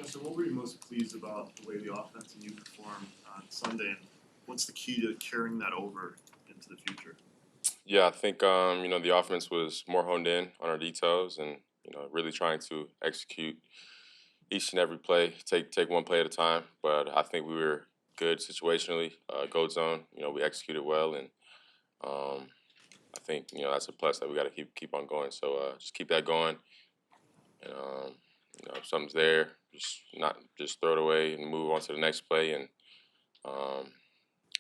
Justin, what were you most pleased about the way the offense and you performed on Sunday, and what's the key to carrying that over into the future? Yeah, I think the offense was more honed in on our details and really trying to execute each and every play, take one play at a time. But I think we were good situationally, goal zone. We executed well, and um, I think that's a plus that we got to keep on going. So just keep that going, and if something's there, just throw it away and move on to the next play. And um,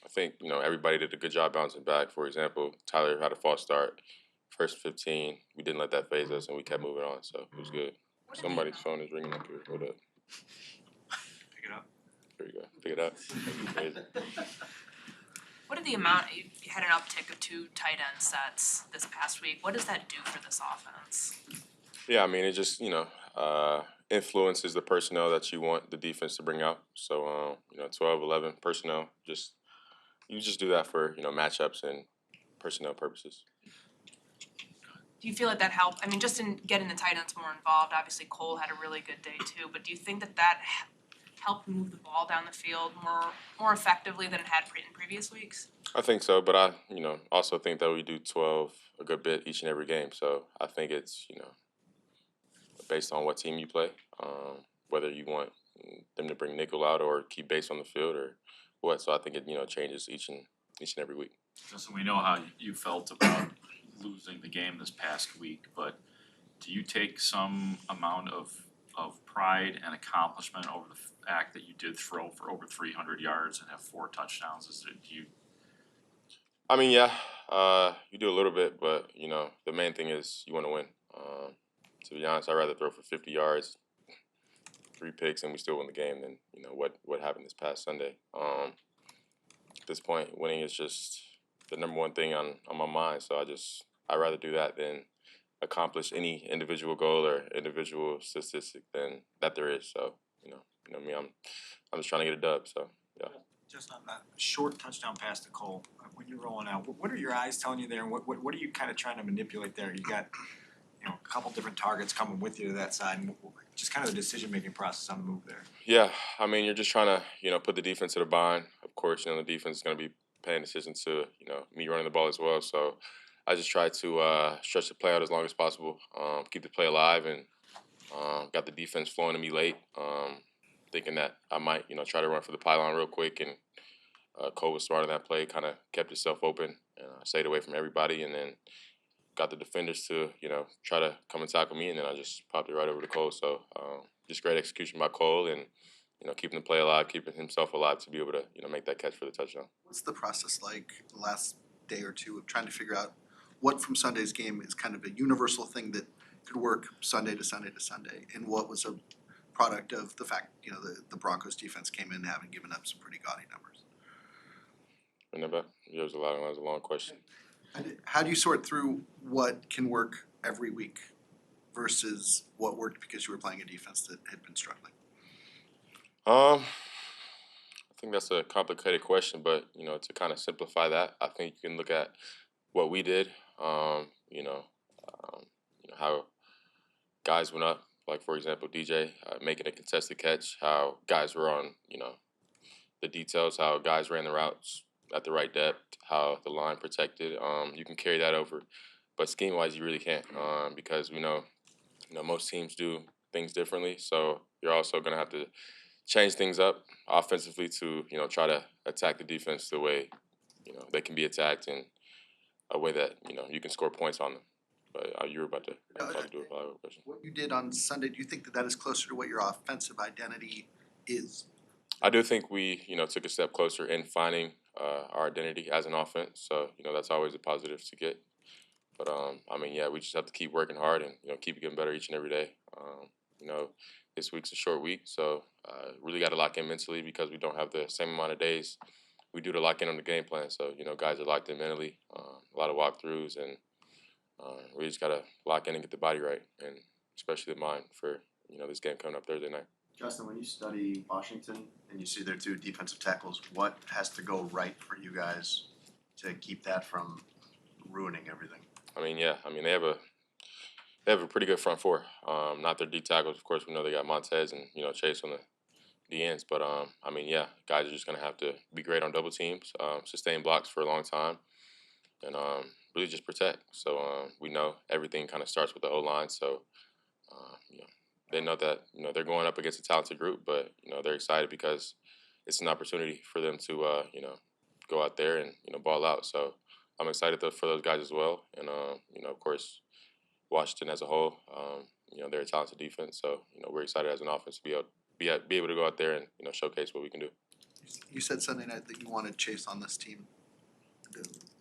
I think everybody did a good job bouncing back. For example, Tyler had a false start, first 15. We didn't let that phase us, and we kept moving on. So it was good. Somebody's phone is ringing up here. Hold up. Pick it up. There you go. Pick it up. What did the amount, you had an uptick of 2 tight end sets this past week. What does that do for this offense? Yeah, I mean, it just, influences the personnel that you want the defense to bring out. So, 12, 11 personnel, you just do that for, matchups and personnel purposes. Do you feel like that helped? I mean, just in getting the tight ends more involved, obviously Cole had a really good day too, but do you think that helped move the ball down the field more effectively than it had in previous weeks? I think so, but I, also think that we do 12 a good bit each and every game. So I think it's, based on what team you play, whether you want them to bring nickel out or keep base on the field or what. So I think it, changes each and every week. Justin, we know how you felt about losing the game this past week, but do you take some amount of pride and accomplishment over the fact that you did throw for over 300 yards and have 4 touchdowns? I mean, yeah, you do a little bit, but the main thing is you want to win. To be honest, I'd rather throw for 50 yards, 3 picks, and we still win the game than what happened this past Sunday. At this point, winning is just the number one thing on my mind. So I'd rather do that than accomplish any individual goal or individual statistic than that there is. So me, I'm just trying to get a dub. So yeah. Just on that short touchdown pass to Cole, when you're rolling out, what are your eyes telling you there, and what are you kind of trying to manipulate there? You got a couple different targets coming with you to that side, and just kind of the decision-making process on the move there. Yeah, I mean, you're just trying to put the defense to the bind. Of course, the defense is going to be paying attention to me running the ball as well. So I just try to stretch the play out as long as possible, keep the play alive, and got the defense flowing to me late, thinking that I might try to run for the pylon real quick, and Cole was smart on that play, kind of kept himself open, and stayed away from everybody, and then got the defenders to try to come and tackle me, and then I just popped it right over to Cole. So just great execution by Cole, and keeping the play alive, keeping himself alive to be able to make that catch for the touchdown. What's the process like the last day or two of trying to figure out what from Sunday's game is kind of a universal thing that could work Sunday to Sunday to Sunday, and what was a product of the fact the Broncos defense came in having given up some pretty gaudy numbers? Remember, that was a long question. How do you sort through what can work every week versus what worked because you were playing a defense that had been struggling? I think that's a complicated question, but to kind of simplify that, I think you can look at what we did. How guys went up, like for example DJ making a contested catch. How guys were on the details. How guys ran the routes at the right depth. How the line protected. You can carry that over, but scheme wise you really can't because we know most teams do things differently. So you're also gonna have to change things up offensively to try to attack the defense the way they can be attacked in a way that you can score points on them. But you were about to do a follow-up question. What you did on Sunday, do you think that is closer to what your offensive identity is? I do think we took a step closer in finding our identity as an offense. So that's always a positive to get. But I mean, yeah, we just have to keep working hard and keep getting better each and every day. This week's a short week, so really got to lock in mentally because we don't have the same amount of days we do to lock in on the game plan. So guys are locked in mentally, a lot of walkthroughs, and we just got to lock in and get the body right, and especially the mind for this game coming up Thursday night. Justin, when you study Washington and you see their 2 defensive tackles, what has to go right for you guys to keep that from ruining everything? I mean, yeah. I mean, they have a They have a pretty good front four. Not their D tackles, of course. We know they got Montez and Chase on the ends, but I mean, yeah, guys are just gonna have to be great on double teams, sustain blocks for a long time, and really just protect. So we know everything kind of starts with the O line. So they know that they're going up against a talented group, but they're excited because it's an opportunity for them to go out there and ball out. So I'm excited for those guys as well, and of course Washington as a whole, they're a talented defense. So we're excited as an offense to be able to go out there and showcase what we can do. You said Sunday night that you wanted Chase on this team.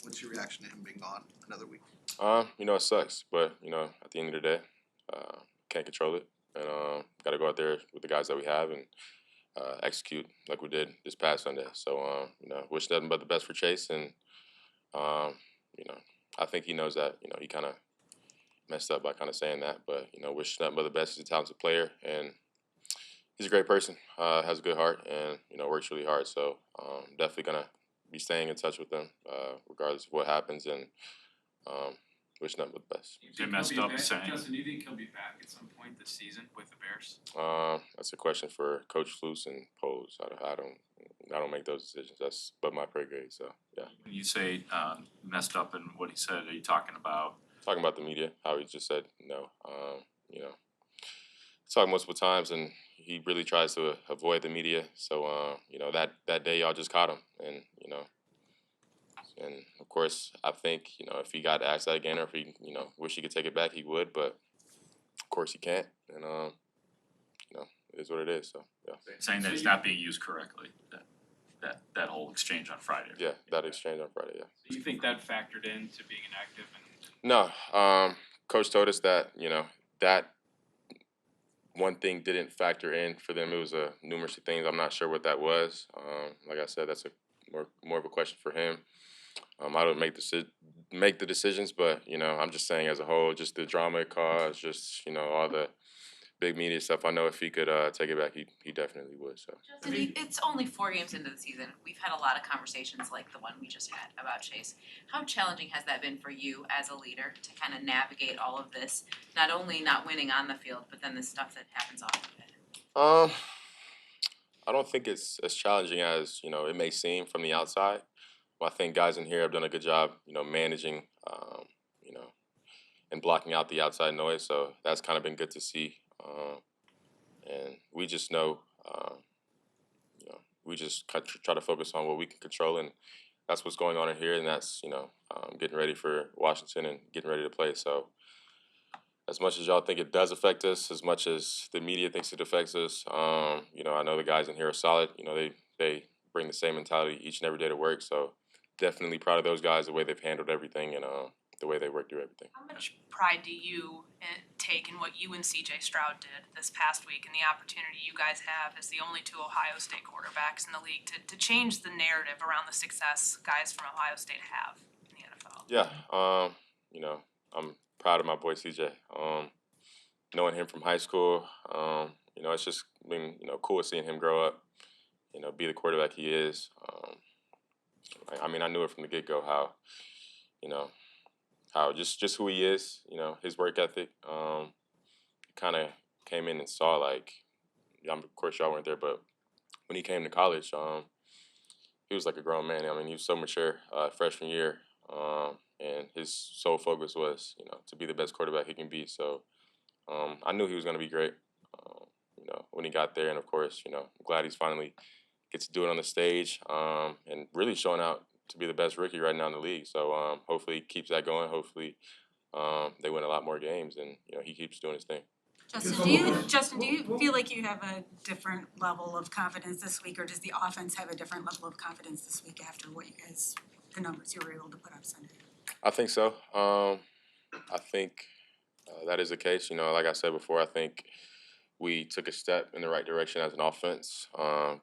What's your reaction to him being gone another week? It sucks, but at the end of the day, can't control it, and got to go out there with the guys that we have and execute like we did this past Sunday. So wish nothing but the best for Chase, and I think he knows that. He kind of messed up by kind of saying that, but wish nothing but the best. He's a talented player, and he's a great person. Has a good heart, and works really hard. So definitely gonna be staying in touch with him regardless of what happens, and wish nothing but the best. They messed up saying. Justin, do you think he'll be back at some point this season with the Bears? That's a question for Coach Flus and Poles. I don't make those decisions. That's but my pay grade. So yeah. When you say messed up in what he said, are you talking about? Talking about the media, how he just said no. Talking multiple times, and he really tries to avoid the media. So that day y'all just caught him, and and of course I think if he got asked that again, or if he wish he could take it back, he would, but of course he can't, and it is what it is. So yeah. Saying that it's not being used correctly. That whole exchange on Friday. Yeah, that exchange on Friday. Yeah. Do you think that factored into being inactive? No, Coach told us that that one thing didn't factor in for them. It was a numerous of things. I'm not sure what that was. Like I said, that's a more of a question for him. I don't make the decisions, but I'm just saying as a whole, just the drama it caused, just all the big media stuff. I know if he could take it back, he definitely would. So Justin, it's only 4 games into the season. We've had a lot of conversations like the one we just had about Chase. How challenging has that been for you as a leader to kind of navigate all of this, not only not winning on the field, but then the stuff that happens off of it? I don't think it's as challenging as it may seem from the outside. Well, I think guys in here have done a good job, managing, and blocking out the outside noise. So that's kind of been good to see. And we just know, we just try to focus on what we can control, and that's what's going on in here, and that's getting ready for Washington and getting ready to play. So as much as y'all think it does affect us, as much as the media thinks it affects us, I know the guys in here are solid. They bring the same mentality each and every day to work. So definitely proud of those guys, the way they've handled everything, and the way they work through everything. How much pride do you take in what you and CJ Stroud did this past week and the opportunity you guys have as the only 2 Ohio State quarterbacks in the league to change the narrative around the success guys from Ohio State have in the NFL? Yeah, I'm proud of my boy CJ. Knowing him from high school, it's just been cool seeing him grow up, be the quarterback he is. I knew it from the get-go how just who he is, his work ethic. Kind of came in and saw of course y'all weren't there, but when he came to college, he was like a grown man. He was so mature freshman year, and his sole focus was to be the best quarterback he can be. So I knew he was going to be great. When he got there, and of course, I'm glad he's finally gets to do it on the stage, and really showing out to be the best rookie right now in the league. So hopefully he keeps that going. Hopefully they win a lot more games, and he keeps doing his thing. Justin, do you feel like you have a different level of confidence this week, or does the offense have a different level of confidence this week after the numbers you were able to put up Sunday? I think so. I think that is the case. Like I said before, I think we took a step in the right direction as an offense.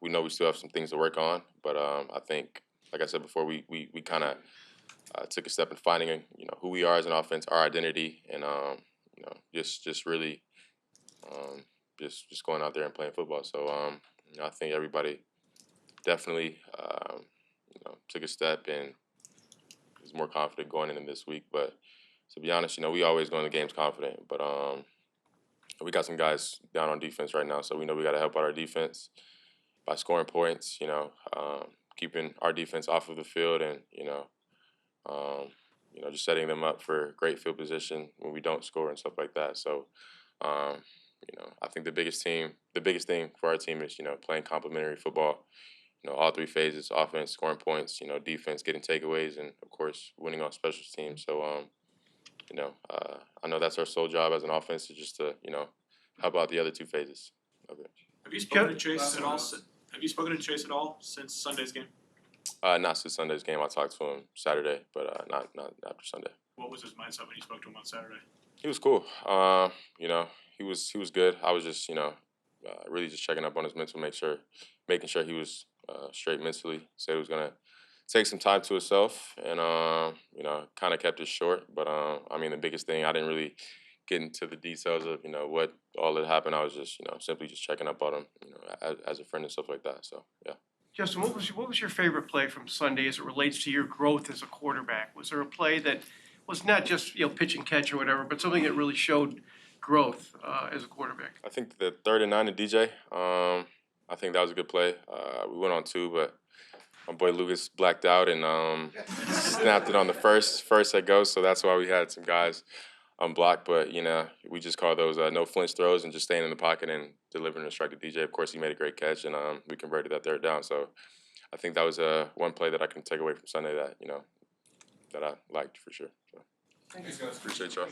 We know we still have some things to work on, but I think, like I said before, we kind of took a step in finding who we are as an offense, our identity, and just really just going out there and playing football. So I think everybody definitely took a step and is more confident going into this week. But to be honest, we always go into games confident, but we got some guys down on defense right now, so we know we got to help out our defense by scoring points. Keeping our defense off of the field, and just setting them up for great field position when we don't score and stuff like that. So, I think the biggest thing for our team is playing complementary football. All three phases: offense, scoring points, defense, getting takeaways, and of course winning on special teams. So, I know that's our sole job as an offense, is just to help out the other two phases of it. Have you spoken to Chase at all? Have you spoken to Chase at all since Sunday's game? Not since Sunday's game. I talked to him Saturday, but not after Sunday. What was his mindset when you spoke to him on Saturday? He was cool. He was good. I was just really just checking up on his mental, making sure he was straight mentally. Said he was gonna take some time to himself, and kind of kept it short. But the biggest thing, I didn't really get into the details of what all that happened. I was just simply just checking up on him, as a friend and stuff like that. So yeah. Justin, what was your favorite play from Sunday as it relates to your growth as a quarterback? Was there a play that was not just pitch and catch or whatever, but something that really showed growth as a quarterback? I think the 3rd and 9 to DJ. I think that was a good play. We went on 2, but my boy Lucas blacked out and snapped it on the first at go. So that's why we had some guys unblocked. But we just call those no flinch throws and just staying in the pocket and delivering a strike to DJ. Of course, he made a great catch, and we converted that 3rd down. So I think that was one play that I can take away from Sunday that that I liked for sure. So. Thanks, guys. Appreciate y'all.